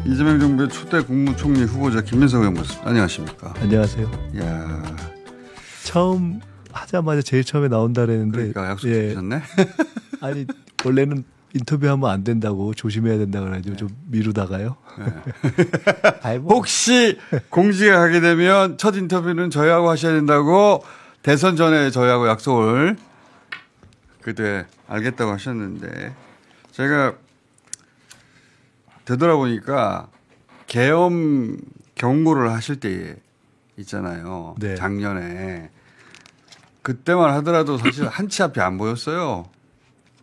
이재명 정부의 초대 국무총리 후보자 김민석 의원 모습. 안녕하십니까? 안녕하세요. 야, 처음 하자마자 제일 처음에 나온다 그랬는데 그러니까 약속 주셨네. 아니 원래는 인터뷰하면 안 된다고 조심해야 된다 그래가지고 좀 미루다가요. 네. 혹시 공직에 가게 되면 첫 인터뷰는 저희하고 하셔야 된다고 대선 전에 저희하고 약속을 그때 알겠다고 하셨는데 제가 되돌아보니까 계엄 경고를 하실 때 있잖아요. 네. 작년에. 그때만 하더라도 사실 한 치 앞이 안 보였어요.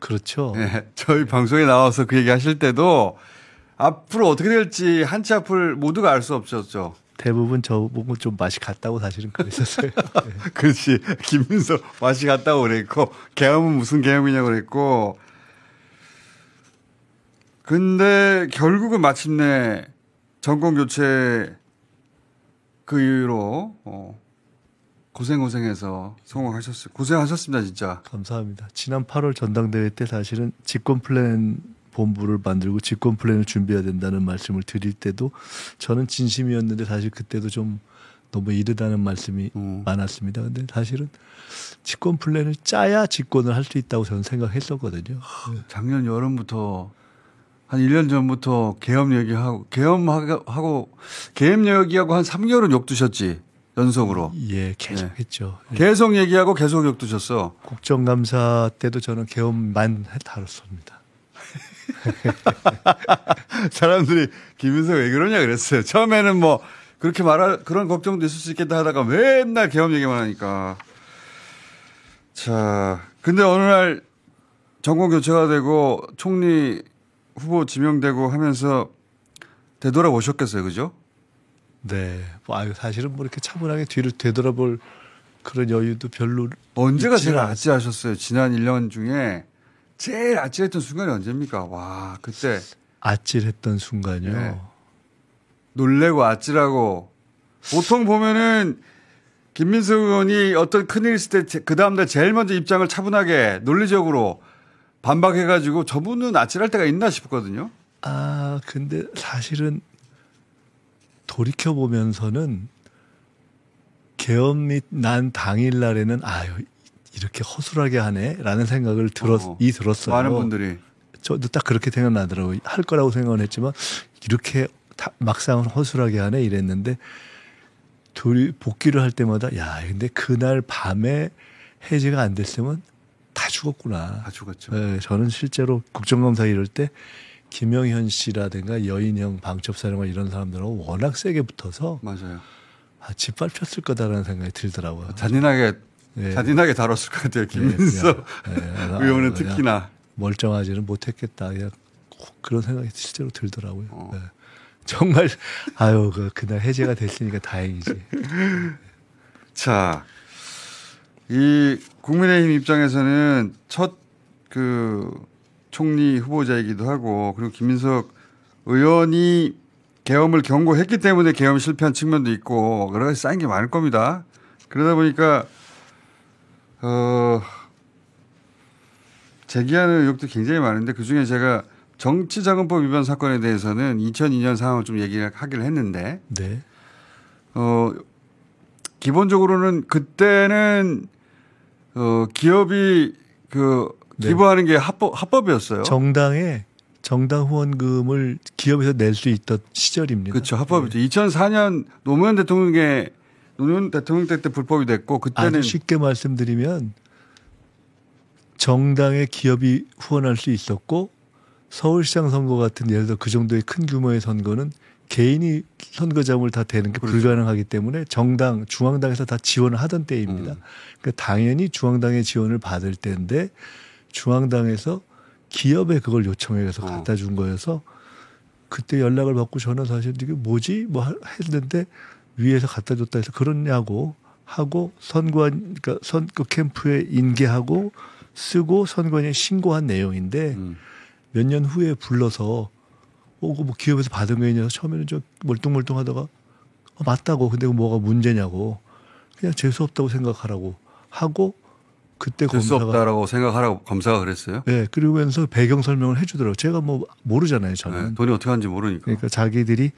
그렇죠. 네, 저희 방송에 나와서 그 얘기 하실 때도 앞으로 어떻게 될지 한 치 앞을 모두가 알 수 없었죠. 대부분 저보고 좀 맛이 갔다고 사실은 그랬었어요. 네. 그렇지. 김민석 맛이 갔다고 그랬고 계엄은 무슨 계엄이냐고 그랬고 근데 결국은 마침내 정권 교체 그 이후로 고생해서 성공하셨어요. 고생하셨습니다, 진짜. 감사합니다. 지난 8월 전당대회 때 사실은 집권 플랜 본부를 만들고 집권 플랜을 준비해야 된다는 말씀을 드릴 때도 저는 진심이었는데 사실 그때도 좀 너무 이르다는 말씀이 많았습니다. 근데 사실은 집권 플랜을 짜야 집권을 할 수 있다고 저는 생각했었거든요. 작년 여름부터 한 1년 전부터 계엄 얘기하고 계엄 얘기하고 한 3개월은 욕두셨지. 연속으로. 예, 계속 했죠. 계속 얘기하고 계속 욕두셨어. 국정감사 때도 저는 계엄만 다뤘습니다. 사람들이 김윤석 왜 그러냐 그랬어요. 처음에는 뭐 그렇게 그런 걱정도 있을 수 있겠다 하다가 맨날 계엄 얘기만 하니까. 자, 근데 어느 날 정권 교체가 되고 총리 후보 지명되고 하면서 되돌아보셨겠어요, 그죠? 네. 사실은 뭐 이렇게 차분하게 뒤를 되돌아볼 그런 여유도 별로. 언제가 제일 아찔하셨어요? 지난 1년 중에 제일 아찔했던 순간이 언제입니까? 와, 그때. 아찔했던 순간이요? 네. 놀래고 아찔하고. 보통 보면은 김민석 의원이 어떤 큰일 있을 때 그 다음날 제일 먼저 입장을 차분하게 논리적으로 반박해가지고 저분은 아찔할 때가 있나 싶거든요. 근데 사실은 돌이켜보면서는 계엄이 난 당일날에는 이렇게 허술하게 하네라는 생각을 들었어요. 많은 분들이. 저도 딱 그렇게 생각나더라고요. 할 거라고 생각은 했지만 이렇게 막상 허술하게 하네 이랬는데 복귀를 할 때마다 근데 그날 밤에 해제가 안 됐으면 다 죽었구나. 다 죽었죠. 네, 저는 실제로 국정감사 이럴 때 김영현 씨라든가 여인형 방첩사령관 이런 사람들하고 워낙 세게 붙어서 맞아요. 짓밟혔을 거다라는 생각이 들더라고요. 잔인하게 다뤘을 것 같아요. 김민석 의원은 특히나. 멀쩡하지는 못했겠다. 그냥 그런 생각이 실제로 들더라고요. 네. 정말 그날 해제가 됐으니까 다행이지. 자, 이 국민의힘 입장에서는 첫 총리 후보자이기도 하고 그리고 김민석 의원이 계엄을 경고했기 때문에 계엄 실패한 측면도 있고 여러 가지 쌓인 게 많을 겁니다. 그러다 보니까 제기하는 의혹도 굉장히 많은데 그중에 제가 정치자금법 위반 사건에 대해서는 2002년 상황을 좀 하기를 했는데 네. 기본적으로는 그때는 기업이 기부하는 게 합법이었어요. 정당 후원금을 기업에서 낼 수 있던 시절입니다. 그렇죠. 합법이죠. 2004년 노무현 대통령 때 불법이 됐고 그때는 아주 쉽게 말씀드리면 정당에 기업이 후원할 수 있었고 서울시장 선거 같은 예를 들어 그 정도의 큰 규모의 선거는 개인이 선거자금을 다 대는 게 그렇죠. 불가능하기 때문에 중앙당에서 다 지원을 하던 때입니다. 그러니까 당연히 중앙당의 지원을 받을 때인데 중앙당에서 기업에 그걸 요청해서 갖다 준 거여서 그때 연락을 받고 저는 사실 이게 뭐지? 했는데 위에서 갖다 줬다 해서 그러냐고 하고 선관, 그러니까 선거 캠프에 인계하고 쓰고 선관위에 신고한 내용인데 몇 년 후에 불러서 뭐 기업에서 받은 거냐서 처음에는 좀 멀뚱멀뚱하다가 맞다고 근데 뭐가 문제냐고 그냥 재수 없다고 생각하라고 하고 그때 될 수 검사가 없다라고 생각하라고 검사가 그랬어요? 네, 그러면서 배경 설명을 해주더라고요. 제가 뭐 모르잖아요, 저는. 네, 돈이 어떻게 하는지 모르니까. 그러니까 자기들이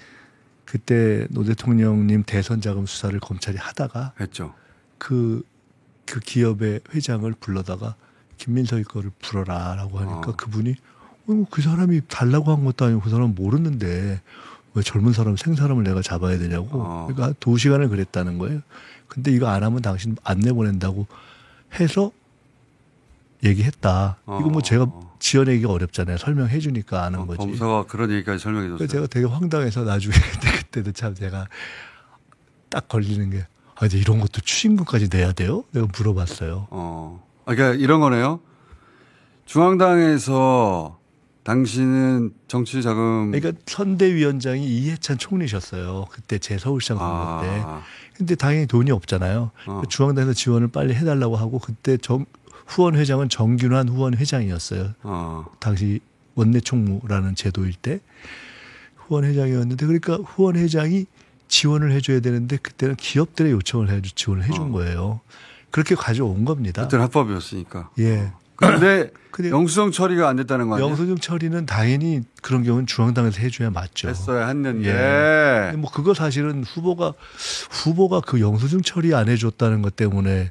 그때 노 대통령님 대선 자금 수사를 검찰이 하다가 했죠. 그 기업의 회장을 불러다가 김민석이 거를 불어라라고 하니까 그분이 그 사람이 달라고 한 것도 아니고 그 사람 모르는데 왜 젊은 사람 생사람을 내가 잡아야 되냐고. 그러니까 2시간을 그랬다는 거예요. 근데 이거 안 하면 당신 안 내보낸다고 해서 얘기했다. 이거 뭐 제가 지어내기가 어렵잖아요. 설명해 주니까 아는 거지. 검사가 그런 얘기까지 설명해 줬어요. 제가 되게 황당해서 나중에 그때도 참 제가 딱 걸리는 게 이제 이런 것도 추징금까지 내야 돼요? 내가 물어봤어요. 그러니까 이런 거네요. 중앙당에서 당신은 정치 자금. 그러니까 선대위원장이 이해찬 총리셨어요. 그때 제 서울시장 선거 때. 근데 당연히 돈이 없잖아요. 중앙당에서 지원을 빨리 해달라고 하고 그때 후원 회장은 정균환 후원 회장이었어요. 당시 원내 총무라는 제도일 때 후원 회장이었는데 그러니까 후원 회장이 지원을 해줘야 되는데 그때는 기업들의 요청을 해서 지원을 해준 거예요. 그렇게 가져온 겁니다. 그때는 합법이었으니까. 예. 그런데 영수증 처리가 안 됐다는 거 아니에요? 영수증 처리는 당연히 그런 경우는 중앙당에서 해줘야 맞죠. 했어야 했는데. 예. 뭐 그거 사실은 후보가 그 영수증 처리 안 해줬다는 것 때문에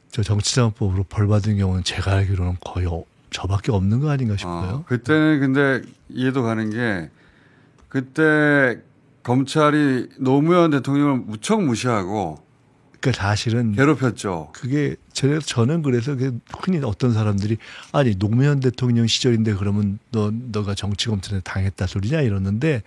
저 정치자금법으로 벌 받은 경우는 제가 알기로는 거의 저밖에 없는 거 아닌가 싶어요. 그때는 근데 이해도 가는 게 그때 검찰이 노무현 대통령을 무척 무시하고 그러니까 사실은 괴롭혔죠. 그게 저는 그래서 흔히 어떤 사람들이 아니 노무현 대통령 시절인데 그러면 너가 정치 검찰에 당했다 소리냐 이러는데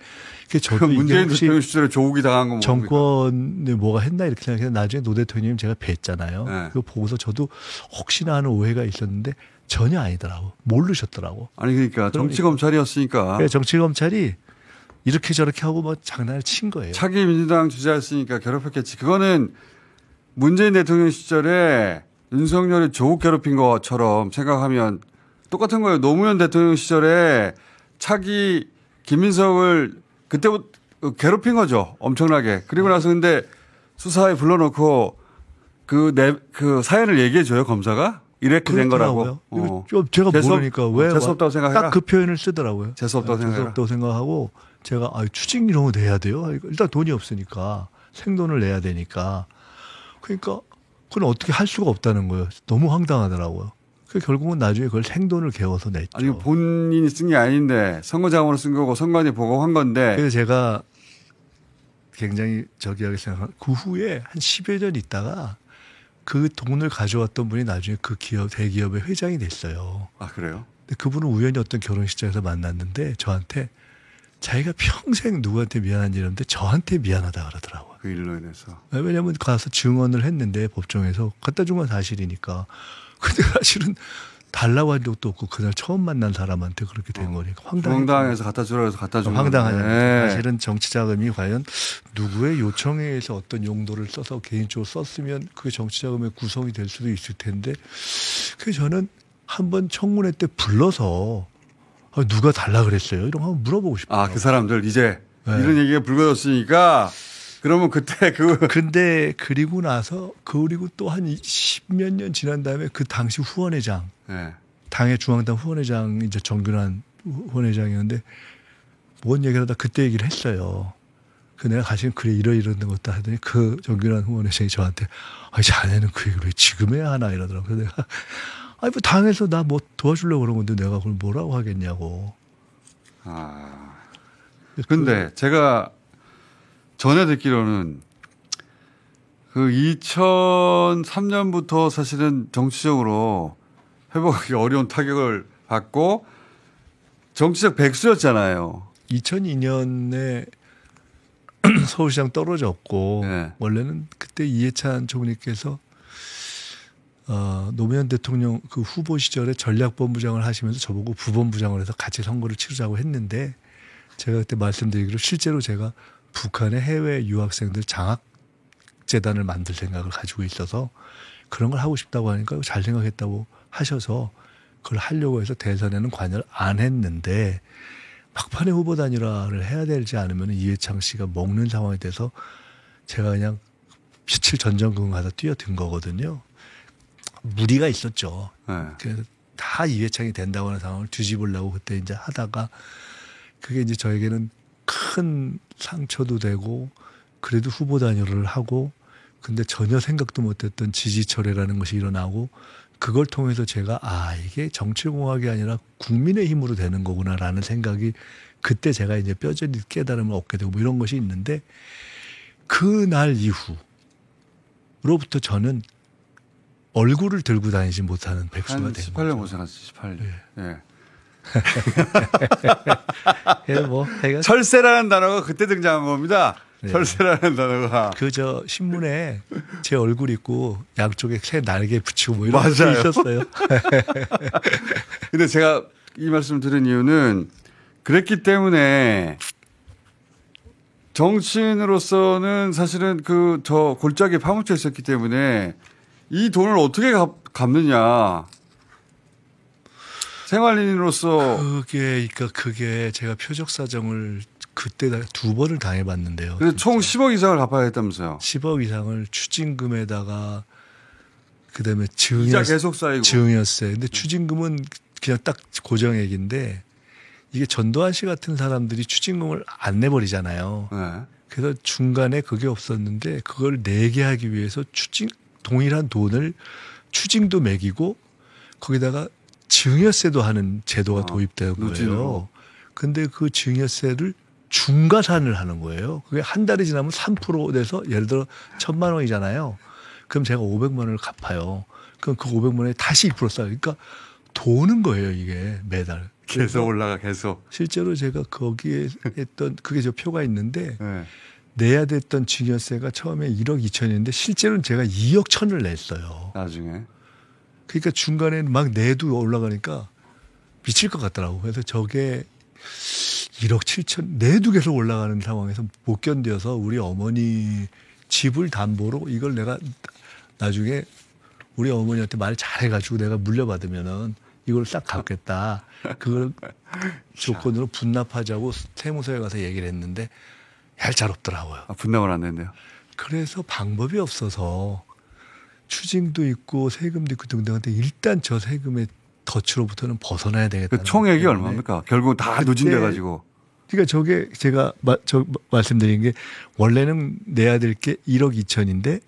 저도 문재인 대통령 시절에 조국이 당한 건 정권에 뭐가 했나 이렇게 생각해서 나중에 노 대통령님 제가 뵀잖아요. 네. 그거 보고서 저도 혹시나 하는 오해가 있었는데 전혀 아니더라고. 모르셨더라고. 아니 그러니까 정치 검찰이었으니까. 정치 검찰이 이렇게 저렇게 하고 뭐 장난을 친 거예요. 차기 민주당 주자였으니까 괴롭혔겠지. 그거는 문재인 대통령 시절에 윤석열이 조국 괴롭힌 것처럼 생각하면 똑같은 거예요. 노무현 대통령 시절에 차기 김민석을 그때부터 괴롭힌 거죠. 엄청나게. 그리고 나서 근데 수사에 불러놓고 그 사연을 얘기해 줘요. 검사가. 이렇게 된 거라고. 제가 모르니까 왜 재수없다고 생각해라. 딱 그 표현을 쓰더라고요. 재수없다고 재수없다고 생각하고 제가 추징 이런 거 내야 돼요. 일단 돈이 없으니까 생돈을 내야 되니까. 그러니까 그건 어떻게 할 수가 없다는 거예요. 너무 황당하더라고요. 결국은 나중에 그걸 생돈을 개워서 냈죠. 아니 본인이 쓴 게 아닌데 선거자금으로 쓴 거고 선관위 보고한 건데. 그래서 제가 굉장히 저기하게 생각한 그 후에 한 10여 년 있다가 그 돈을 가져왔던 분이 나중에 그 대기업의 회장이 됐어요. 아 그래요? 근데 그분은 우연히 어떤 결혼식장에서 만났는데 저한테 자기가 평생 누구한테 미안한지 이러는데 저한테 미안하다 그러더라고요. 그 일로 인해서. 왜냐하면 가서 증언을 했는데 법정에서 갖다 준 건 사실이니까. 근데 사실은 달라고 한 적도 없고 그날 처음 만난 사람한테 그렇게 된 거니까 황당해요. 중앙당에서 갖다 주라고 해서 갖다 준 건데. 황당하잖아요. 사실은 정치자금이 과연 누구의 요청에 의해서 어떤 용도를 써서 개인적으로 썼으면 그게 정치자금의 구성이 될 수도 있을 텐데 그래서 저는 한번 청문회 때 불러서 누가 달라 그랬어요? 이런 거 한번 물어보고 싶어요. 그 사람들 이제 이런 얘기가 불거졌으니까 그러면 그때 근데 그리고 나서 그리고 또 한 10몇 년 지난 다음에 그 당시 후원회장 당의 중앙당 후원회장 이제 정균환 후원회장이었는데 뭔 얘기를 하다 그때 얘기를 했어요. 내가 사실 그래 이런 것도 하더니 그 정균환 후원회장이 저한테 자네는 그 얘기를 왜 지금 해야 하나 이러더라고요. 그래서 내가 뭐 당에서 나 뭐 도와주려고 그런 건데 내가 그걸 뭐라고 하겠냐고. 근데 제가 전에 듣기로는 그 2003년부터 사실은 정치적으로 회복하기 어려운 타격을 받고 정치적 백수였잖아요. 2002년에 서울시장 떨어졌고 원래는 그때 이해찬 총리께서 노무현 대통령 그 후보 시절에 전략본부장을 하시면서 저보고 부본부장을 해서 같이 선거를 치르자고 했는데 제가 그때 말씀드리기로 실제로 제가 북한의 해외 유학생들 장학재단을 만들 생각을 가지고 있어서 그런 걸 하고 싶다고 하니까 잘 생각했다고 하셔서 그걸 하려고 해서 대선에는 관여를 안 했는데 막판에 후보 단일화를 해야 되지 않으면 이해창 씨가 먹는 상황이 돼서 제가 그냥 며칠 전전긍긍 가서 뛰어든 거거든요. 무리가 있었죠. 네. 그래서 다 이회창이 된다고 하는 상황을 뒤집으려고 그때 이제 하다가 그게 이제 저에게는 큰 상처도 되고 그래도 후보 단일화를 하고 근데 전혀 생각도 못했던 지지철회라는 것이 일어나고 그걸 통해서 제가 이게 정치공학이 아니라 국민의 힘으로 되는 거구나라는 생각이 그때 제가 이제 뼈저리 깨달음을 얻게 되고 뭐 이런 것이 있는데 그날 이후로부터 저는 얼굴을 들고 다니지 못하는 백수가 된 18년 거죠. 고생하셨어요. 18년. 예. 네. 뭐 철새라는 단어가 그때 등장한 겁니다. 네. 철새라는 단어가. 그 신문에 제 얼굴 있고 양쪽에 새 날개 붙이고 뭐 이런 게 맞아요. 있었어요. 근데 제가 이 말씀 드린 이유는 그랬기 때문에 정치인으로서는 사실은 저 골짜기에 파묻혀 있었기 때문에 이 돈을 어떻게 갚느냐. 생활인으로서. 그게 제가 표적 사정을 그때 2번을 당해봤는데요. 그래서 총 10억 이상을 갚아야 했다면서요. 10억 이상을 추징금에다가 그다음에 이자 계속 쌓이고. 증여세. 근데 추징금은 그냥 딱 고정액인데 이게 전두환 씨 같은 사람들이 추징금을 안 내버리잖아요. 네. 그래서 중간에 그게 없었는데 그걸 내게 하기 위해서 동일한 돈을 추징도 매기고 거기다가 증여세도 하는 제도가 도입된 거예요. 근데 그 증여세를 중과산을 하는 거예요. 그게 한 달이 지나면 3% 돼서 예를 들어 1,000만 원이잖아요. 그럼 제가 500만 원을 갚아요. 그럼 그 500만 원에 다시 2% 쌓여. 그러니까 도는 거예요, 이게 매달. 계속 올라가 계속. 실제로 제가 거기에 했던 그게 저 표가 있는데 네. 내야 됐던 증여세가 처음에 1억 2천이었는데 실제로는 제가 2억 1천을 냈어요. 나중에. 그러니까 중간에 막 내도 올라가니까 미칠 것 같더라고. 그래서 저게 1억 7천 내도 계속 올라가는 상황에서 못 견뎌서 우리 어머니 집을 담보로 이걸 내가 나중에 우리 어머니한테 말 잘해가지고 내가 물려받으면은 이걸 싹 갚겠다. 그걸 조건으로 분납하자고 세무서에 가서 얘기를 했는데 얄짤없더라고요. 분납을 안 된대요. 그래서 방법이 없어서 추징도 있고 세금도 있고 등등한데 일단 저 세금의 덫으로부터는 벗어나야 되겠다. 그 총액이 얼마입니까? 결국 다 누진돼 가지고. 그러니까 저게 제가 말씀드린 게 원래는 내야 될 게 1억 2천인데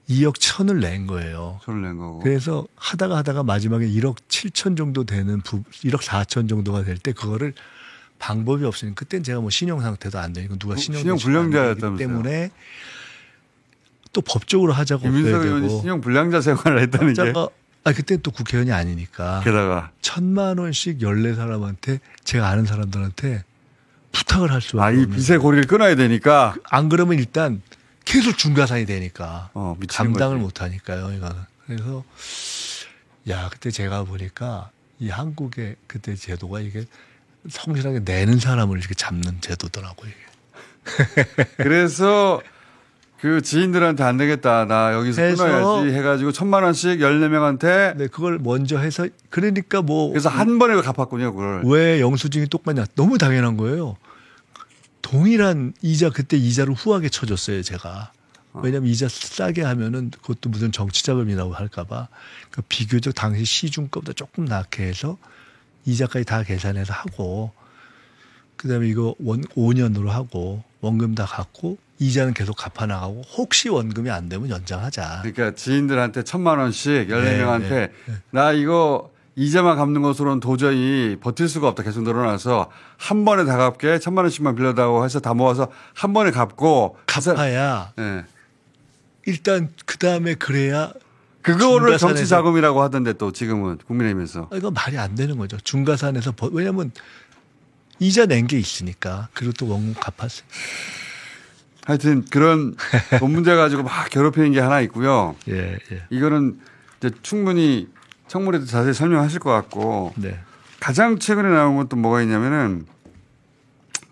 2억 1천을 낸 거예요. 손을 낸 거고. 그래서 하다가 마지막에 1억 7천 정도 되는 1억 4천 정도가 될 때 그거를 방법이 없으니까 그때는 제가 뭐 신용 상태도 안 되니까 누가 신용 불량자였다면서요. 때문에 또 법적으로 하자고 김민석 의원이 신용 불량자 생활을 했다는 게. 그때는 또 국회의원이 아니니까. 게다가 1,000만 원씩 14사람한테 제가 아는 사람들한테 부탁을 할 수밖에 없는. 이 빚의 고리를 끊어야 되니까. 안 그러면 일단 계속 중과산이 되니까 감당을 거지. 못 하니까요. 이거는. 그래서 그때 제가 보니까 이 한국의 그때 제도가 이게 성실하게 내는 사람을 이렇게 잡는 제도더라고요. 이게. 그래서 그 지인들한테 안 되겠다. 나 여기서 끊어야지 해가지고 1,000만 원씩 14명한테. 네, 그걸 먼저 해서 그러니까 그래서 한 번에 갚았군요, 그걸. 왜 영수증이 똑같냐. 너무 당연한 거예요. 동일한 그때 이자를 후하게 쳐줬어요, 제가. 왜냐하면 이자 싸게 하면은 그것도 무슨 정치자금이라고 할까봐. 그러니까 비교적 당시 시중가보다 조금 낮게 해서 이자까지 다 계산해서 하고, 그 다음에 이거 5년으로 하고, 원금 다 갚고, 이자는 계속 갚아나가고, 혹시 원금이 안 되면 연장하자. 그러니까 지인들한테 1,000만 원씩 14명한테 나 이거 이자만 갚는 것으로는 도저히 버틸 수가 없다. 계속 늘어나서 한 번에 다 갚게 1,000만 원씩만 빌려다고 해서 다 모아서 한 번에 갚고. 갚아야. 네. 일단 그 다음에 그래야. 그거를 정치 자금이라고 하던데 또 지금은 국민의힘에서. 이거 말이 안 되는 거죠. 중과산에서 왜냐하면 이자 낸 게 있으니까. 그리고 또 원금 갚았어요. 하여튼 그런 돈 문제 가지고 막 괴롭히는 게 하나 있고요. 예. 이거는 이제 충분히 청문회도 자세히 설명하실 것 같고. 네. 가장 최근에 나온 건 또 뭐가 있냐면은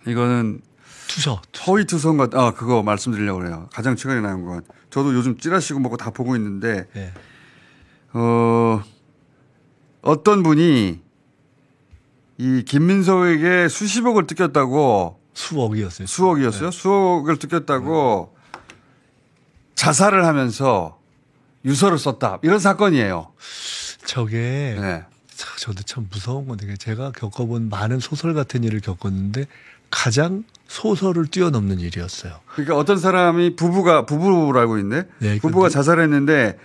이거는 허위 투성 그거 말씀드리려고 그래요. 가장 최근에 나온 건. 저도 요즘 찌라시고 뭐고 다 보고 있는데 네. 어떤 분이 이 김민석에게 수십억을 뜯겼다고. 수억이었어요. 수억이었어요? 네. 수억을 뜯겼다고 자살을 하면서 유서를 썼다. 이런 사건이에요. 저게 네. 저도 참 무서운 건데 제가 겪어본 많은 소설 같은 일을 겪었는데 가장 소설을 뛰어넘는 일이었어요. 그러니까 어떤 사람이 부부로 알고 있네. 네, 부부가 자살했는데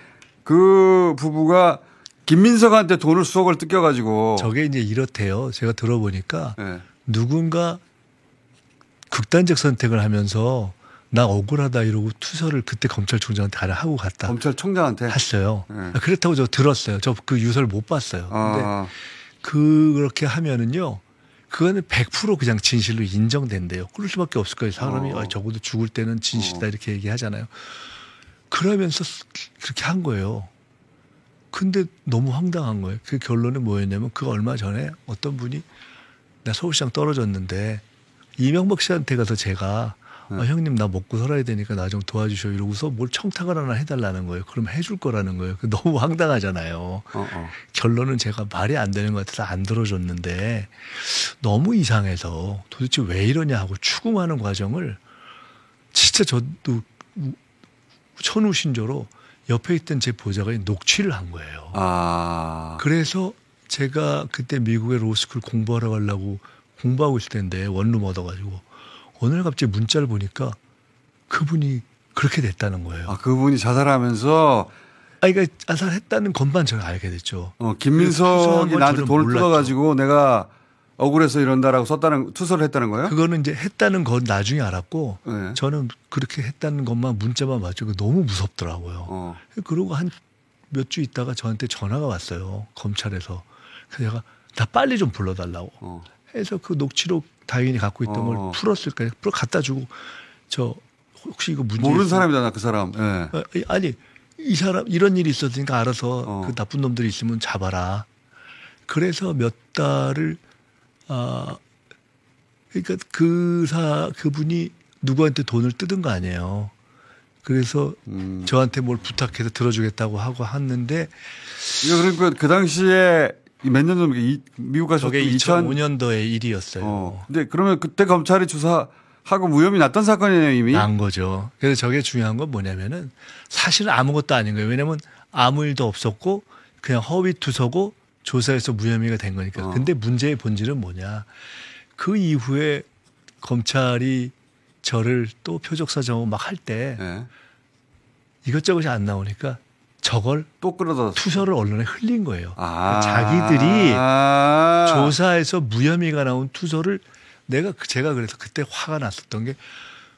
그 부부가 김민석한테 돈을 수억을 뜯겨가지고. 저게 이제 이렇대요. 제가 들어보니까 네. 누군가 극단적 선택을 하면서 나 억울하다 이러고 투서를 그때 검찰총장한테 하고 갔다. 검찰총장한테 했어요. 네. 그렇다고 저 들었어요. 저 그 유서를 못 봤어요. 근데 그렇게 하면은요. 그거는 100% 그냥 진실로 인정된대요. 그럴 수밖에 없을 거예요. 사람이 적어도 죽을 때는 진실이다 이렇게 얘기하잖아요. 그러면서 그렇게 한 거예요. 근데 너무 황당한 거예요. 그 결론은 뭐였냐면 그 얼마 전에 어떤 분이 나 서울시장 떨어졌는데 이명박 씨한테 가서 제가 형님 나 먹고 살아야 되니까 나 좀 도와주셔 이러고서 뭘 청탁을 하나 해달라는 거예요. 그럼 해줄 거라는 거예요. 너무 황당하잖아요. 결론은 제가 말이 안 되는 것 같아서 안 들어줬는데 너무 이상해서 도대체 왜 이러냐 하고 추궁하는 과정을 진짜 저도 천우신조로 옆에 있던 제 보좌가 녹취를 한 거예요. 그래서 제가 그때 미국에 로스쿨 공부하러 가려고 공부하고 있을 텐데 원룸 얻어가지고 어느 날 갑자기 문자를 보니까 그분이 그렇게 됐다는 거예요. 그분이 자살하면서 그러니까 자살했다는 것만 저는 알게 됐죠. 김민석이 나한테 돈을 뜯어가지고 내가 억울해서 이런다라고 투서를 했다는 거예요? 그거는 이제 했다는 건 나중에 알았고 네. 저는 그렇게 했다는 것만 문자만 봤죠. 너무 무섭더라고요. 그러고 한 몇 주 있다가 저한테 전화가 왔어요. 검찰에서. 그래서 제가 나 빨리 좀 불러달라고 해서 그 녹취록 다행히 갖고 있던 걸 풀었을까요? 갖다 주고 저 혹시 이거 문제 모르는 사람이잖아 그 사람. 네. 아니 이 사람 이런 일이 있었으니까 알아서 그 나쁜 놈들이 있으면 잡아라. 그래서 몇 달을 그러니까 그분이 누구한테 돈을 뜯은 거 아니에요. 그래서 저한테 뭘 부탁해서 들어주겠다고 하고 했는데 이거 그러니까 그 당시에 몇 년 전에 미국 가서 저게 2005년도의 일이었어요. 근데 그러면 그때 검찰이 조사하고 무혐의 났던 사건이네요 이미. 난 거죠. 그래서 저게 중요한 건 뭐냐면은 사실은 아무것도 아닌 거예요. 왜냐하면 아무 일도 없었고 그냥 허위 투서고 조사에서 무혐의가 된 거니까. 근데 문제의 본질은 뭐냐. 그 이후에 검찰이 저를 또 표적사정하고 막 할 때 네. 이것저것이 안 나오니까 저걸 또 끌어다 투서를 언론에 흘린 거예요. 그러니까 자기들이 조사에서 무혐의가 나온 투서를 제가 그래서 그때 화가 났었던 게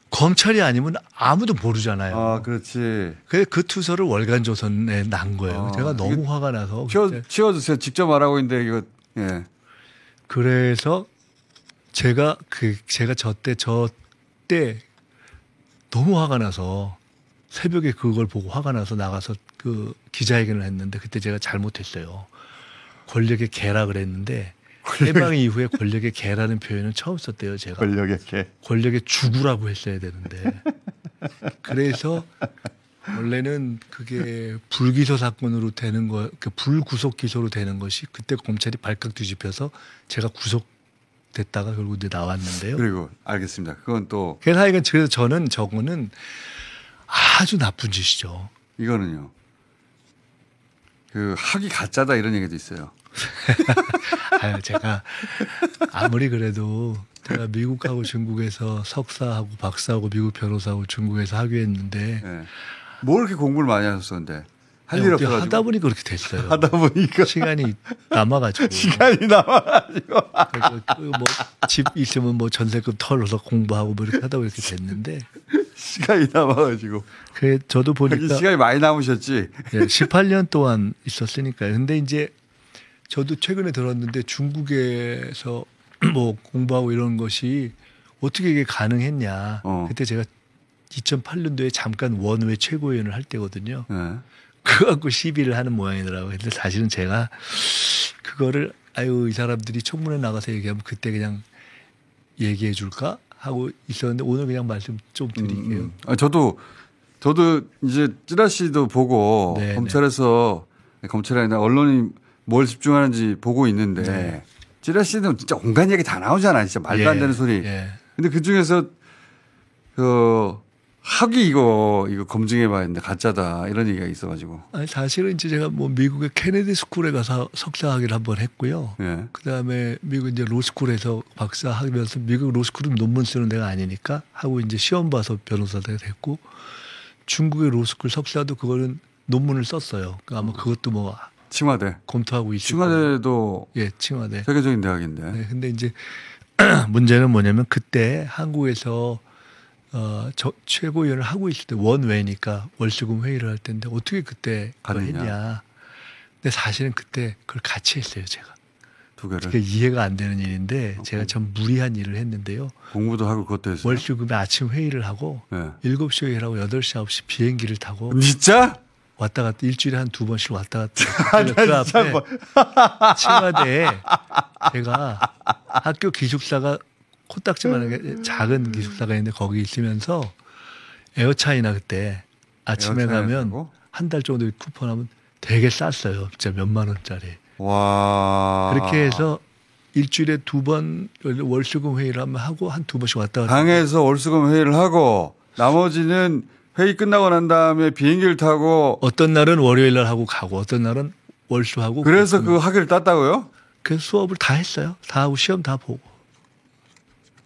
검찰이 아니면 아무도 모르잖아요. 그렇지. 그래서 그 투서를 월간조선에 난 거예요. 제가 너무 화가 나서 치워주세요. 직접 말하고 있는데 이거. 예. 그래서 제가 저때 너무 화가 나서 새벽에 그걸 보고 화가 나서 나가서 그 기자회견을 했는데 그때 제가 잘못했어요. 권력의 개라 그랬는데 해방 이후에 권력의 개라는 표현은 처음 썼대요. 제가. 권력의 개. 권력의 주구라고 했어야 되는데. 그래서 원래는 그게 불기소 사건으로 되는 거, 불구속 기소로 되는 것이 그때 검찰이 발칵 뒤집혀서 제가 구속됐다가 결국 이제 나왔는데요. 그리고 알겠습니다. 그건 또. 그래서 저는 저거는 아주 나쁜 짓이죠. 이거는요. 그 학이 가짜다 이런 얘기도 있어요. 제가 아무리 그래도 제가 미국하고 중국에서 석사하고 박사하고 미국 변호사하고 중국에서 학위했는데 네. 뭘 이렇게 공부를 많이 하셨었는데 할 일 없어가지고 하다 보니 그렇게 됐어요. 하다 보니까 시간이 남아가지고 뭐 집 있으면 뭐 전세금 털어서 공부하고 뭐 이렇게 하다 보니 이렇게 됐는데 시간이 남아가지고 저도 보니까 시간이 많이 남으셨지. 18년 동안 있었으니까요. 근데 이제 저도 최근에 들었는데 중국에서 뭐 공부하고 이런 것이 어떻게 이게 가능했냐. 그때 제가 2008년도에 잠깐 원외 최고위원을 할 때거든요. 네. 그거 갖고 시비를 하는 모양이더라고요. 근데 사실은 제가 그거를 이 사람들이 청문회 나가서 얘기하면 그때 그냥 얘기해 줄까 하고 있었는데 오늘 그냥 말씀 좀 드릴게요. 저도 이제 찌라시도 보고 네네. 검찰이 아니라 언론이 뭘 집중하는지 보고 있는데 네. 찌라시는 진짜 온갖 얘기 다 나오잖아요. 진짜 말도 안 되는 소리. 근데 그 중에서 학위 이거 검증해봐야 했는데 가짜다 이런 얘기가 있어가지고. 아니 사실은 이제 제가 뭐 미국의 케네디 스쿨에 가서 석사학위를 한번 했고요. 예. 그다음에 미국 이제 로스쿨에서 박사학위면서 미국 로스쿨은 논문 쓰는 데가 아니니까 하고 이제 시험 봐서 변호사가 됐고 중국의 로스쿨 석사도 그거는 논문을 썼어요. 그러니까 아마 그것도 뭐 칭화대 검토하고 있을 칭화대도 예, 칭화대. 세계적인 대학인데. 네, 근데 이제 문제는 뭐냐면 그때 한국에서 최고위원을 하고 있을 때 원외니까 월수금 회의를 할 텐데 어떻게 그때 그걸 했냐. 근데 사실은 그때 그걸 같이 했어요, 제가. 두 개를. 그게 이해가 안 되는 일인데 제가 참 무리한 일을 했는데요. 공부도 하고 그것도 했어요. 월수금에 아침 회의를 하고 네. 7시 회의를 하고 8시, 9시 비행기를 타고 진짜? 왔다 갔다 일주일에 한 2번씩 왔다 갔다. 그 앞에 칭화대에 제가 학교 기숙사가 코딱지만하게 작은 기숙사가 있는데 거기 있으면서 에어차이나 그때 아침에 가면 한 달 정도 쿠폰하면 되게 쌌어요. 진짜 몇만 원짜리. 와. 그렇게 해서 일주일에 2번 월수금 회의를 하고 한 2번씩 왔다 갔다. 당에서 월수금 회의를 하고 나머지는 회의 끝나고 난 다음에 비행기를 타고 어떤 날은 월요일 날 하고 가고 어떤 날은 월수하고. 그래서 그 학위를 땄다고요? 그 수업을 다 했어요. 다 하고 시험 다 보고.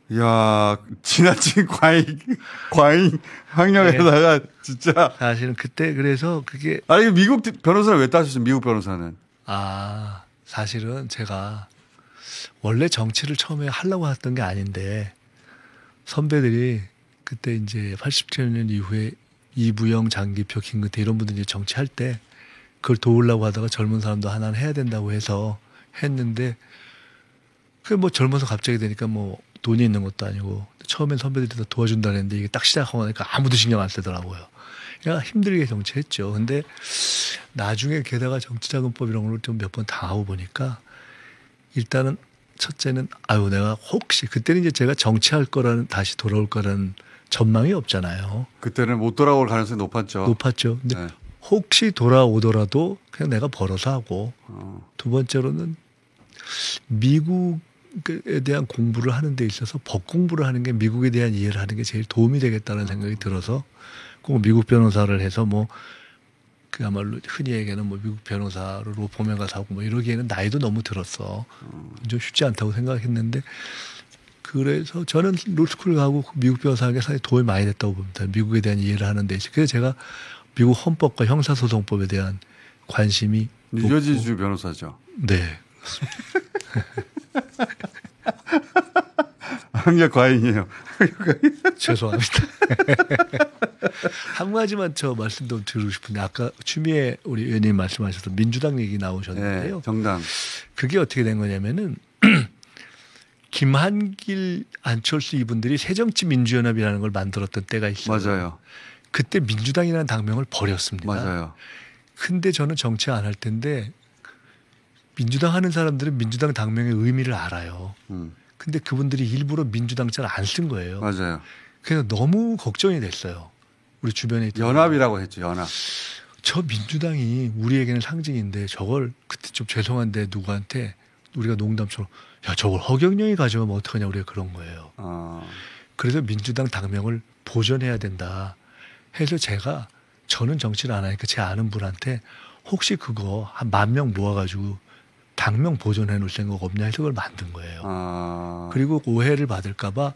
이야, 지나친 과잉 학력에다가 네. 진짜. 사실은 그때 그래서 그게. 아니, 미국 변호사를 왜 따셨어요? 미국 변호사는. 아, 사실은 제가 원래 정치를 처음에 하려고 했던 게 아닌데 선배들이 그때 이제 87년 이후에 이부영, 장기표, 김근태 이런 분들이 정치할 때 그걸 도우려고 하다가 젊은 사람도 하나는 해야 된다고 해서 했는데 그게 뭐 젊어서 갑자기 되니까 뭐 돈이 있는 것도 아니고 처음엔 선배들이 다 도와준다 했는데 이게 딱 시작하고 나니까 아무도 신경 안 쓰더라고요. 그러니까 힘들게 정치했죠. 근데 나중에 게다가 정치자금법 이런 걸 좀 몇 번 당하고 보니까 일단은 첫째는 아유 내가 혹시 그때는 이제 제가 정치할 거라는 다시 돌아올 거라는 전망이 없잖아요. 그때는 못 돌아올 가능성이 높았죠. 높았죠. 근데 네. 혹시 돌아오더라도 그냥 내가 벌어서 하고 두 번째로는 미국에 대한 공부를 하는 데 있어서 법 공부를 하는 게 미국에 대한 이해를 하는 게 제일 도움이 되겠다는 생각이 들어서 꼭 미국 변호사를 해서 뭐 그야말로 흔히 얘기하는 뭐 미국 변호사로 보면 가서 하고 뭐 이러기에는 나이도 너무 들었어. 좀 쉽지 않다고 생각했는데 그래서 저는 로스쿨 가고 미국 변호사에게 상당히 도움이 많이 됐다고 봅니다. 미국에 대한 이해를 하는 데. 그래서 제가 미국 헌법과 형사소송법에 대한 관심이 뉴저지주 변호사죠. 네. 학력 과잉이에요. 죄송합니다. 한 가지만 저 말씀 좀 드리고 싶은데 아까 추미애 우리 의원님 말씀하셨던 민주당 얘기 나오셨는데요. 네, 정당. 그게 어떻게 된 거냐면은 김한길, 안철수 이분들이 새정치민주연합이라는 걸 만들었던 때가 있어요. 맞아요. 그때 민주당이라는 당명을 버렸습니다. 맞아요. 근데 저는 정치 안 할 텐데 민주당 하는 사람들은 민주당 당명의 의미를 알아요. 근데 그분들이 일부러 민주당 잘 안 쓴 거예요. 맞아요. 그래서 너무 걱정이 됐어요. 우리 주변에 있던 연합이라고 했죠. 연합. 저 민주당이 우리에게는 상징인데 저걸 그때 좀 죄송한데 누구한테 우리가 농담처럼 야 저걸 허경영이 가져가면 어떡하냐 우리가 그런 거예요. 그래서 민주당 당명을 보존해야 된다 해서 제가 저는 정치를 안 하니까 제 아는 분한테 혹시 그거 한 10,000명 모아가지고 당명 보존해 놓을 생각 없냐 해서 그걸 만든 거예요. 그리고 오해를 받을까 봐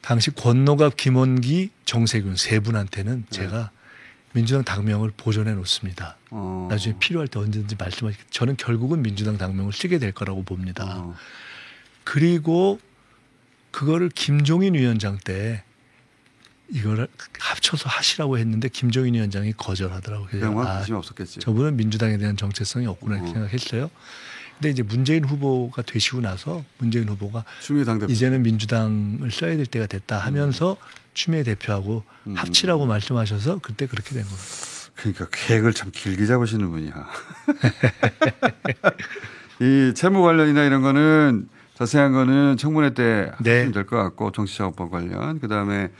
당시 권노갑, 김원기, 정세균 세 분한테는 제가 민주당 당명을 보존해 놓습니다. 나중에 필요할 때 언제든지 말씀하시겠 저는 결국은 민주당 당명을 쓰게 될 거라고 봅니다. 그리고 그거를 김종인 위원장 때 이거를 합쳐서 하시라고 했는데 김종인 위원장이 거절하더라고요. 그냥 관심 없었겠지. 저분은 민주당에 대한 정체성이 없구나 이렇게 생각했어요. 근데 이제 문재인 후보가 되시고 나서 문재인 후보가 이제는 민주당을 써야 될 때가 됐다 하면서 추미애 대표하고 합치라고 말씀하셔서 그때 그렇게 된 거예요. 그러니까 계획을 참 길게 잡으시는 분이야. 이 채무 관련이나 이런 거는 자세한 거는 청문회 때 하시면 될 것 같고 정치자금법 관련 그다음에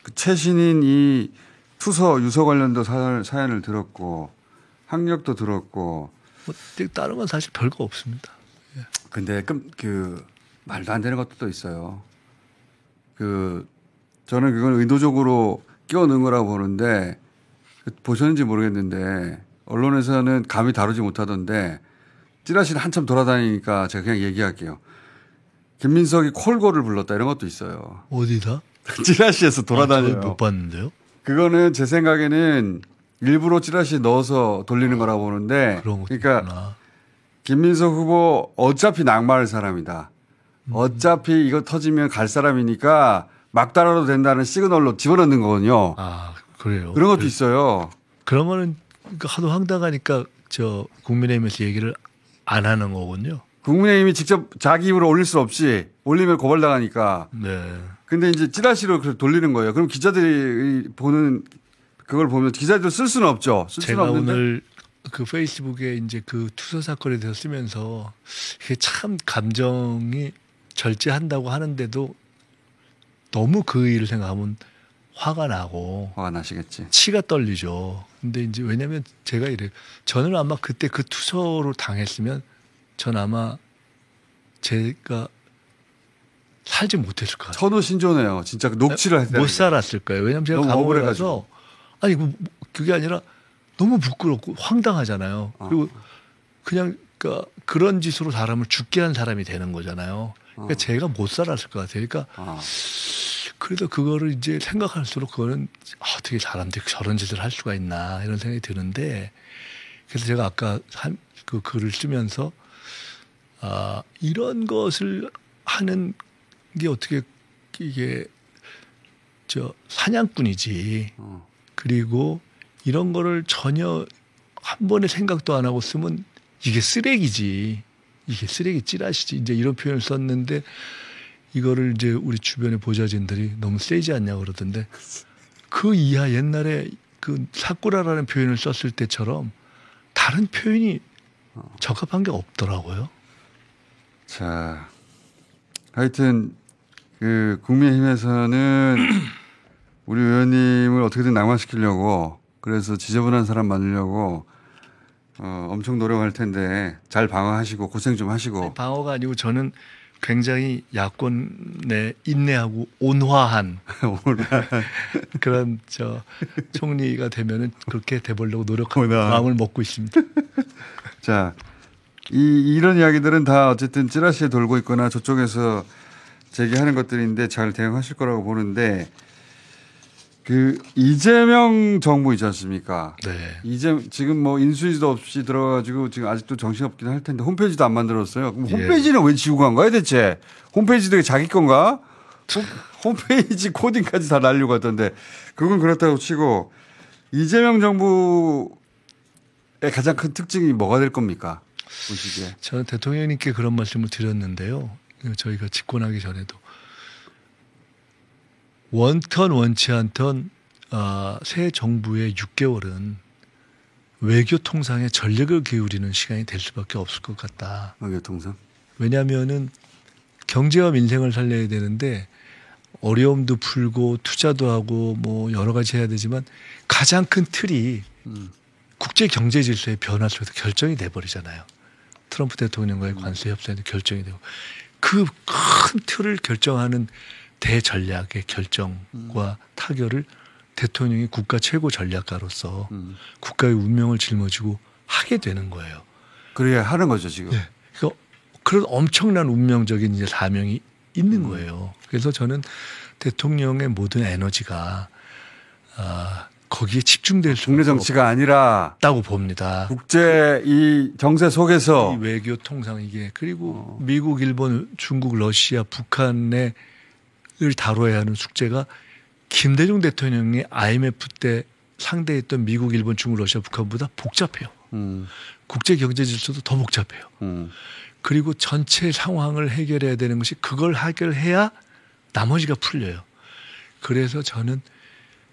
그 최신인 이 투서 유서 관련도 사연을 들었고 학력도 들었고 뭐 다른 건 사실 별거 없습니다. 근데 그 말도 안 되는 것도 또 있어요. 그 저는 그건 의도적으로 끼워 넣은 거라고 보는데 보셨는지 모르겠는데 언론에서는 감히 다루지 못하던데 찌라시를 한참 돌아다니니까 제가 그냥 얘기할게요. 김민석이 콜고를 불렀다 이런 것도 있어요. 어디다? 찌라시에서 돌아다녀요. 못 봤는데요. 그거는 제 생각에는 일부러 찌라시 넣어서 돌리는 거라고 보는데 그러니까 있구나. 김민석 후보 어차피 낙마할 사람이다. 어차피 이거 터지면 갈 사람이니까 막 따라도 된다는 시그널로 집어넣는 거거든요. 아, 그래요. 그런 것도 있어요. 그런 거는 하도 황당하니까 저 국민의힘에서 얘기를 안 하는 거군요. 국민의힘이 직접 자기 입으로 올릴 수 없이 올리면 고발당하니까. 네. 근데 이제 찌라시로 돌리는 거예요. 그럼 기자들이 보는 그걸 보면 기자들 쓸 수는 없죠. 쓸 제가 수는 없는데. 오늘 그 페이스북에 이제 그 투서 사건에 대해서 쓰면서 이게 참 감정이 절제한다고 하는데도 너무 그 일을 생각하면 화가 나고 화가 나시겠지. 치가 떨리죠. 근데 이제 왜냐면 제가 이래요. 저는 아마 그때 그 투서로 당했으면 전 아마 제가 살지 못했을 것 같아요. 천우신조네요. 진짜 녹취를 못 살았을 거예요. 왜냐면 제가 감옥에 가서 아니 그게 아니라 너무 부끄럽고 황당하잖아요. 그리고 그냥 그런 짓으로 사람을 죽게 한 사람이 되는 거잖아요. 그러니까 제가 못 살았을 것 같아요. 그러니까 그래도 그거를 이제 생각할수록 그거는 어떻게 사람들이 저런 짓을 할 수가 있나 이런 생각이 드는데 그래서 제가 아까 그 글을 쓰면서 이런 것을 하는 게 어떻게 이게 사냥꾼이지. 그리고 이런 거를 전혀 한 번에 생각도 안 하고 쓰면 이게 쓰레기지. 이게 쓰레기 찌라시지. 이제 이런 표현을 썼는데 이거를 이제 우리 주변의 보좌진들이 너무 세지 않냐 그러던데 그 이하 옛날에 그 사쿠라라는 표현을 썼을 때처럼 다른 표현이 적합한 게 없더라고요. 자, 하여튼 그 국민의힘에서는 우리 의원님을 어떻게든 낙마시키려고 그래서 지저분한 사람 만들려고 엄청 노력할 텐데 잘 방어하시고 고생 좀 하시고. 아니, 방어가 아니고 저는 굉장히 야권에 인내하고 온화한 그런 총리가 되면은 그렇게 돼보려고 노력하는 마음을 먹고 있습니다. 자, 이런 이야기들은 다 어쨌든 찌라시에 돌고 있거나 저쪽에서 제기하는 것들인데 잘 대응하실 거라고 보는데 그 이재명 정부 있지 않습니까? 네. 지금 뭐 인수위도 없이 들어가지고 지금 아직도 정신없긴 할 텐데 홈페이지도 안 만들었어요. 그럼 홈페이지는 왜 지우고 간 거야 대체? 홈페이지도 자기 건가? 홈페이지 코딩까지 다 날리고 갔던데 그건 그렇다고 치고 이재명 정부의 가장 큰 특징이 뭐가 될 겁니까? 보시기에. 저는 대통령님께 그런 말씀을 드렸는데요. 저희가 집권하기 전에도. 원턴 원치 않던 새 정부의 6개월은 외교 통상에 전력을 기울이는 시간이 될 수밖에 없을 것 같다. 외교 통상? 왜냐하면은 경제와 민생을 살려야 되는데 어려움도 풀고 투자도 하고 뭐 여러 가지 해야 되지만 가장 큰 틀이 국제 경제 질서의 변화 속에서 결정이 돼 버리잖아요. 트럼프 대통령과의 관세 협상도 결정이 되고 그 큰 틀을 결정하는 대전략의 결정과 타결을 대통령이 국가 최고 전략가로서 국가의 운명을 짊어지고 하게 되는 거예요. 그래야 하는 거죠 지금. 네. 그런 엄청난 운명적인 이제 사명이 있는 거예요. 그래서 저는 대통령의 모든 에너지가 거기에 집중될 수 국내 정치가 아니라 없다고 봅니다. 국제 이 정세 속에서 이 외교 통상 이게 그리고 미국, 일본, 중국, 러시아, 북한의 을 다뤄야 하는 숙제가 김대중 대통령이 IMF 때 상대했던 미국, 일본, 중국, 러시아, 북한보다 복잡해요. 국제 경제 질서도 더 복잡해요. 그리고 전체 상황을 해결해야 되는 것이 그걸 해결해야 나머지가 풀려요. 그래서 저는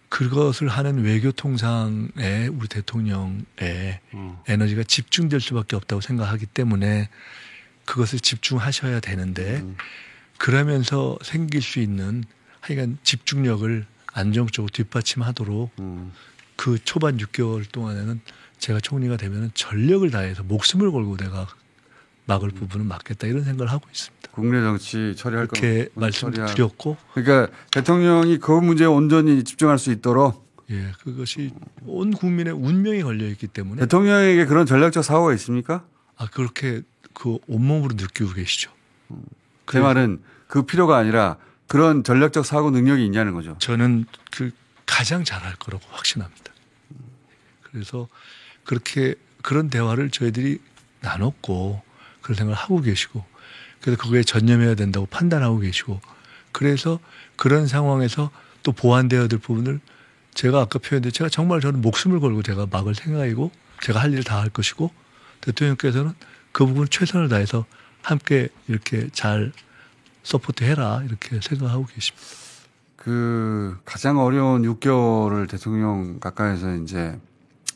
그것을 하는 외교 통상에 우리 대통령의 에너지가 집중될 수밖에 없다고 생각하기 때문에 그것을 집중하셔야 되는데 그러면서 생길 수 있는 하여간 집중력을 안정적으로 뒷받침하도록 그 초반 6개월 동안에는 제가 총리가 되면 전력을 다해서 목숨을 걸고 내가 막을 부분은 막겠다 이런 생각을 하고 있습니다. 국내 정치 처리할 거 그렇게 말씀드렸고, 그러니까 대통령이 그 문제에 온전히 집중할 수 있도록 예, 그것이 온 국민의 운명이 걸려 있기 때문에 대통령에게 그런 전략적 사고가 있습니까? 그렇게 그 온몸으로 느끼고 계시죠. 제 말은 그 필요가 아니라 그런 전략적 사고 능력이 있냐는 거죠. 저는 그 가장 잘할 거라고 확신합니다. 그래서 그렇게 그런 대화를 저희들이 나눴고 그런 생각을 하고 계시고 그래서 그거에 전념해야 된다고 판단하고 계시고 그래서 그런 상황에서 또 보완되어야 될 부분을 제가 아까 표현했는데 제가 정말 저는 목숨을 걸고 제가 막을 생각이고 제가 할 일을 다 할 것이고 대통령께서는 그 부분 최선을 다해서 함께 이렇게 잘 서포트해라 이렇게 생각하고 계십니다. 그 가장 어려운 6개월을 대통령 가까이서 이제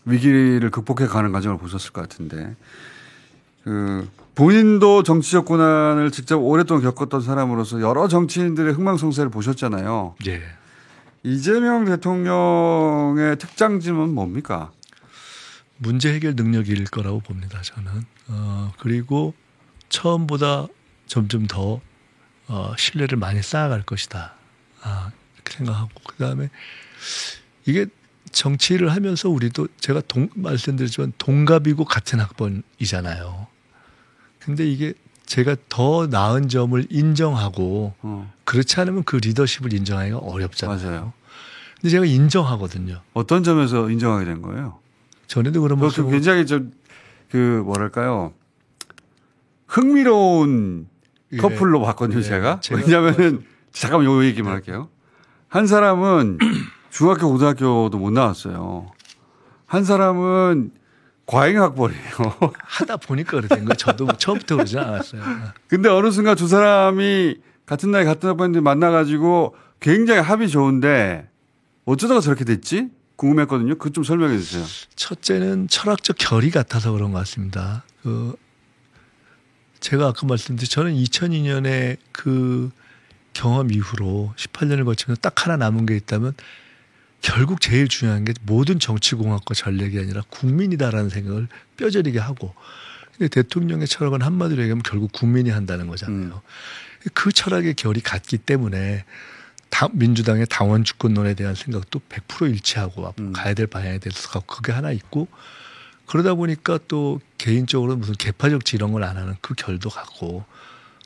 위기를 극복해 가는 과정을 보셨을 것 같은데 그 본인도 정치적 고난을 직접 오랫동안 겪었던 사람으로서 여러 정치인들의 흥망성쇠를 보셨잖아요. 예. 이재명 대통령의 특장점은 뭡니까? 문제 해결 능력일 거라고 봅니다. 저는. 그리고 처음보다 점점 더 신뢰를 많이 쌓아갈 것이다. 이렇게 생각하고 그다음에 이게 정치를 하면서 우리도 제가 말씀드렸지만 동갑이고 같은 학번이잖아요. 근데 이게 제가 더 나은 점을 인정하고 그렇지 않으면 그 리더십을 인정하기가 어렵잖아요. 맞아요. 근데 제가 인정하거든요. 어떤 점에서 인정하게 된 거예요? 전에도 그런 모습 굉장히 좀 그 뭐랄까요 흥미로운 커플로 봤거든요. 제가 왜냐하면은 잠깐만 요 얘기만 할게요. 한 사람은 중학교 고등학교도 못 나왔어요. 한 사람은 과잉학벌이에요. 하다 보니까 그렇게 된 거예요. 저도 처음부터 그러지 않았어요. 근데 어느 순간 두 사람이 같은 나이 같은 학번인데 만나가지고 굉장히 합이 좋은데 어쩌다가 저렇게 됐지? 궁금했거든요. 그것 좀 설명해 주세요. 첫째는 철학적 결이 같아서 그런 것 같습니다. 제가 아까 말씀드린 저는 2002년에 그 경험 이후로 18년을 거치면서 딱 하나 남은 게 있다면 결국 제일 중요한 게 모든 정치공학과 전략이 아니라 국민이다라는 생각을 뼈저리게 하고 근데 대통령의 철학은 한마디로 얘기하면 결국 국민이 한다는 거잖아요. 그 철학의 결이 같기 때문에 민주당의 당원 주권론에 대한 생각도 100% 일치하고 가야 될 방향에 대해서 그게 하나 있고 그러다 보니까 또 개인적으로 무슨 개파적 이런 걸 안 하는 그 결도 같고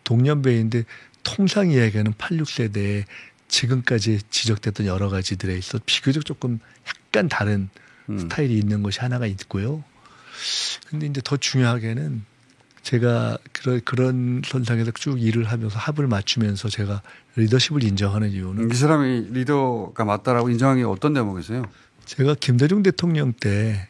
동년배인데 통상 이야기하는 86세대에 지금까지 지적됐던 여러 가지들에 있어 비교적 조금 약간 다른 스타일이 있는 것이 하나가 있고요. 근데 이제 더 중요하게는 제가 그런 선상에서 쭉 일을 하면서 합을 맞추면서 제가 리더십을 인정하는 이유는 이 사람이 리더가 맞다라고 인정한 게 어떤 대목이세요? 제가 김대중 대통령 때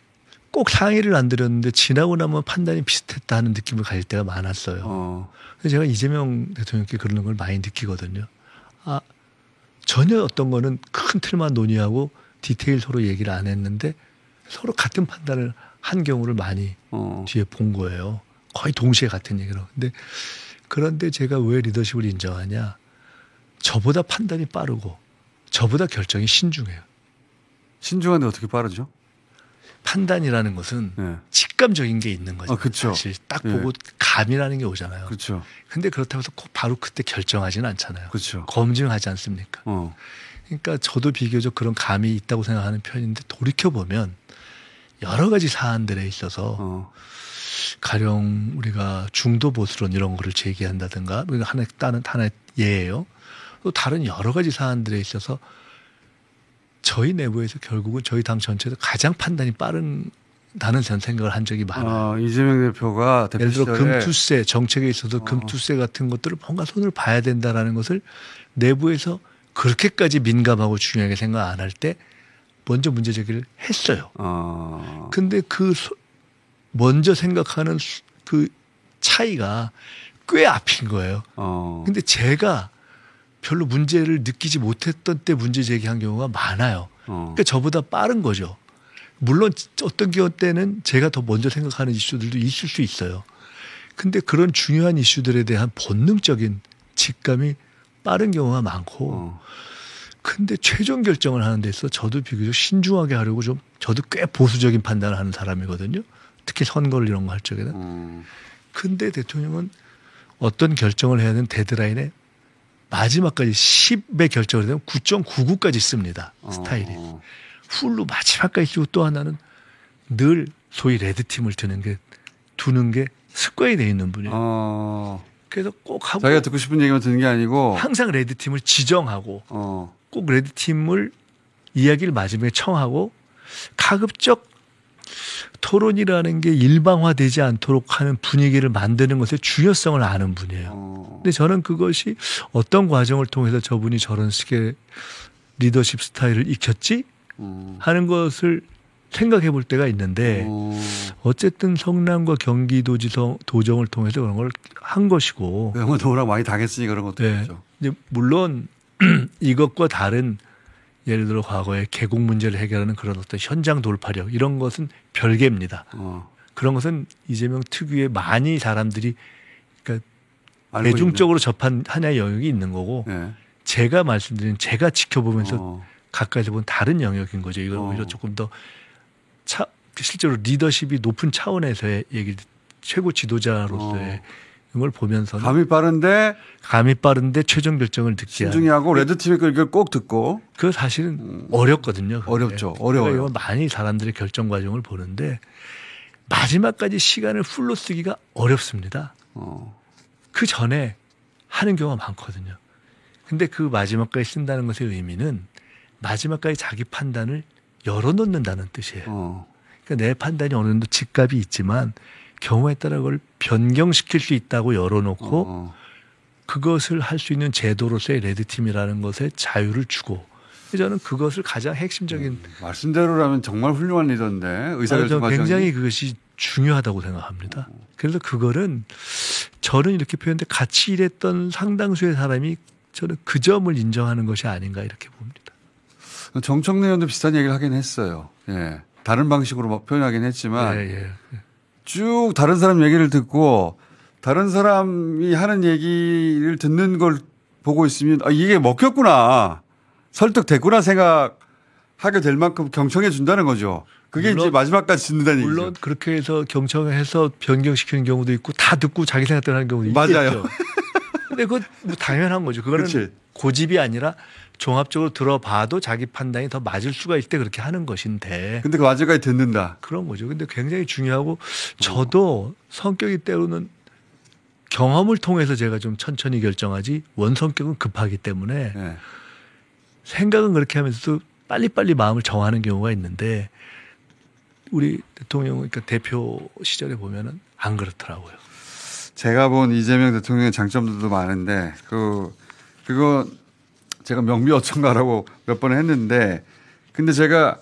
꼭 상의를 안 드렸는데 지나고 나면 판단이 비슷했다 하는 느낌을 가질 때가 많았어요. 그래서 제가 이재명 대통령께 그러는 걸 많이 느끼거든요. 전혀 어떤 거는 큰 틀만 논의하고 디테일 서로 얘기를 안 했는데 서로 같은 판단을 한 경우를 많이 뒤에 본 거예요. 거의 동시에 같은 얘기로. 그런데 제가 왜 리더십을 인정하냐. 저보다 판단이 빠르고 저보다 결정이 신중해요. 신중한데 어떻게 빠르죠? 판단이라는 것은 직감적인 게 있는 거죠. 그렇죠. 사실 딱 보고 감이라는 게 오잖아요. 그렇죠. 근데 그렇다고 해서 꼭 바로 그때 결정하지는 않잖아요. 그렇죠. 검증하지 않습니까? 그러니까 저도 비교적 그런 감이 있다고 생각하는 편인데 돌이켜보면 여러 가지 사안들에 있어서 가령 우리가 중도 보수론 이런 거를 제기한다든가 하나의 예예요. 또 다른 여러 가지 사안들에 있어서 저희 내부에서 결국은 저희 당 전체에서 가장 판단이 빠른다는 생각을 한 적이 많아요. 이재명 대표가 예를 들어 금투세 정책에 있어서 금투세 같은 것들을 뭔가 손을 봐야 된다라는 것을 내부에서 그렇게까지 민감하고 중요하게 생각 안 할 때 먼저 문제 제기를 했어요. 근데 먼저 생각하는 그 차이가 꽤 앞인 거예요. 근데 제가 별로 문제를 느끼지 못했던 때 문제 제기한 경우가 많아요. 그러니까 저보다 빠른 거죠. 물론 어떤 경우 때는 제가 더 먼저 생각하는 이슈들도 있을 수 있어요. 근데 그런 중요한 이슈들에 대한 본능적인 직감이 빠른 경우가 많고 근데 최종 결정을 하는 데 있어서 저도 비교적 신중하게 하려고 저도 꽤 보수적인 판단을 하는 사람이거든요. 특히 선거를 이런 거 할 적에는. 근데 대통령은 어떤 결정을 해야 되는 데드라인에 마지막까지 10의 결정을 되면 9.99까지 씁니다. 스타일이. 풀로 마지막까지 쓰고 또 하나는 늘 소위 레드팀을 두는 게 습관이 돼 있는 분이에요. 그래서 꼭 하고 자기가 듣고 싶은 얘기만 듣는 게 아니고 항상 레드팀을 지정하고 꼭 레드팀을 이야기를 마지막에 청하고 가급적 토론이라는 게 일방화되지 않도록 하는 분위기를 만드는 것의 중요성을 아는 분이에요. 근데 저는 그것이 어떤 과정을 통해서 저분이 저런 식의 리더십 스타일을 익혔지 하는 것을 생각해 볼 때가 있는데 어쨌든 성남과 경기도지사 도정을 통해서 그런 걸 한 것이고. 영어 도우랑 많이 당했으니 그런 것도 네. 있죠. 물론 이것과 다른 예를 들어 과거에 계곡 문제를 해결하는 그런 어떤 현장 돌파력 이런 것은 별개입니다. 그런 것은 이재명 특유의 많이 사람들이 그러니까 대중적으로 접한 하나의 영역이 있는 거고 네. 제가 말씀드린 제가 지켜보면서 가까이서 본 다른 영역인 거죠. 이건 오히려 조금 더 실제로 리더십이 높은 차원에서의 얘기 최고 지도자로서의 걸 보면서 감이 빠른데 최종 결정을 듣지 신중히 하고 레드팀의 이걸 꼭 듣고 그 사실은 어렵거든요. 어렵죠. 어려워요. 이건 많이 사람들의 결정 과정을 보는데 마지막까지 시간을 풀로 쓰기가 어렵습니다. 그 전에 하는 경우가 많거든요. 근데 그 마지막까지 쓴다는 것의 의미는 마지막까지 자기 판단을 열어놓는다는 뜻이에요. 그러니까 내 판단이 어느 정도 직갑이 있지만 경우에 따라 그걸 변경시킬 수 있다고 열어놓고 그것을 할 수 있는 제도로서의 레드팀이라는 것에 자유를 주고 저는 그것을 가장 핵심적인 말씀대로라면 정말 훌륭한 리더인데 의사결정 과정이 굉장히 그것이 중요하다고 생각합니다. 그래서 그거는 저는 이렇게 표현돼 같이 일했던 상당수의 사람이 저는 그 점을 인정하는 것이 아닌가 이렇게 봅니다. 정청래 의원도 비슷한 얘기를 하긴 했어요. 예. 다른 방식으로 표현하긴 했지만 쭉 다른 사람 얘기를 듣고 다른 사람이 하는 얘기를 듣는 걸 보고 있으면 이게 먹혔구나. 설득됐구나 생각하게 될 만큼 경청해 준다는 거죠. 그게 이제 마지막까지 듣는다는 얘기죠. 물론 그렇게 해서 경청해서 변경시키는 경우도 있고 다 듣고 자기 생각대로 하는 경우도 맞아요. 있겠죠. 근데 그건 뭐 당연한 거죠. 그거는 그치. 고집이 아니라 종합적으로 들어봐도 자기 판단이 더 맞을 수가 있을 때 그렇게 하는 것인데. 근데 그 마지막에 듣는다. 그런 거죠. 근데 굉장히 중요하고 저도 성격이 때로는 경험을 통해서 제가 좀 천천히 결정하지 원성격은 급하기 때문에 네. 생각은 그렇게 하면서도 빨리빨리 마음을 정하는 경우가 있는데 우리 대통령 그러니까 대표 시절에 보면은 안 그렇더라고요. 제가 본 이재명 대통령의 장점들도 많은데 그거 제가 명미어천가라고 몇 번 했는데 근데 제가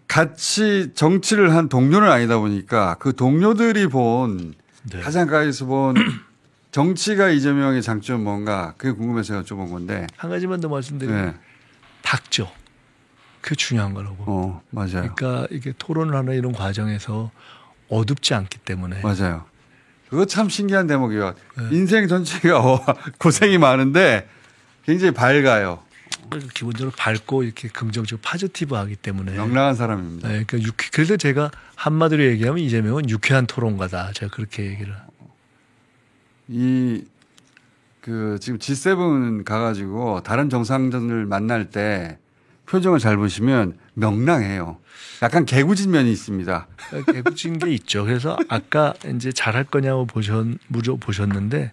같이 정치를 한 동료는 아니다 보니까 그 동료들이 본 가장 가까이서 본 정치가 이재명의 장점 뭔가 그게 궁금해서 여쭤본 건데 한 가지만 더 말씀드리면 닥죠. 그게 중요한 거라고. 맞아요. 그러니까 이게 토론을 하는 이런 과정에서 어둡지 않기 때문에. 맞아요. 그거 참 신기한 대목이에요. 인생 전체가 고생이 많은데 굉장히 밝아요. 기본적으로 밝고 이렇게 긍정적으로 파지티브하기 때문에 명랑한 사람입니다. 네, 그러니까 그래서 제가 한마디로 얘기하면 이재명은 유쾌한 토론가다. 제가 그렇게 얘기를. 지금 G7 가가지고 다른 정상들을 만날 때 표정을 잘 보시면 명랑해요. 약간 개구진 면이 있습니다. 개구진 게 있죠. 그래서 아까 이제 잘할 거냐고 보셨는데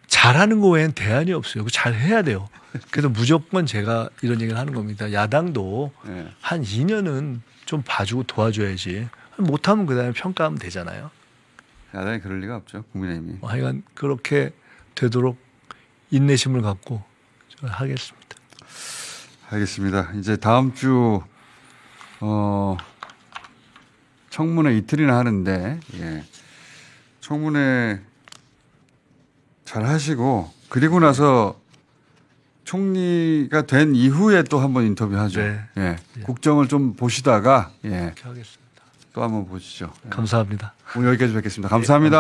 잘하는 거 외엔 대안이 없어요. 잘 해야 돼요. 그래서 무조건 제가 이런 얘기를 하는 겁니다. 야당도 한 2년은 좀 봐주고 도와줘야지. 못하면 그다음에 평가하면 되잖아요. 야당이 그럴 리가 없죠. 국민의힘이. 하여간 그렇게 되도록 인내심을 갖고 하겠습니다. 알겠습니다. 이제 다음 주 청문회 이틀이나 하는데 청문회 잘 하시고 그리고 나서 총리가 된 이후에 또 한번 인터뷰하죠. 국정을 좀 보시다가 그렇게 하겠습니다. 또 한번 보시죠. 감사합니다. 오늘 여기까지 뵙겠습니다. 감사합니다.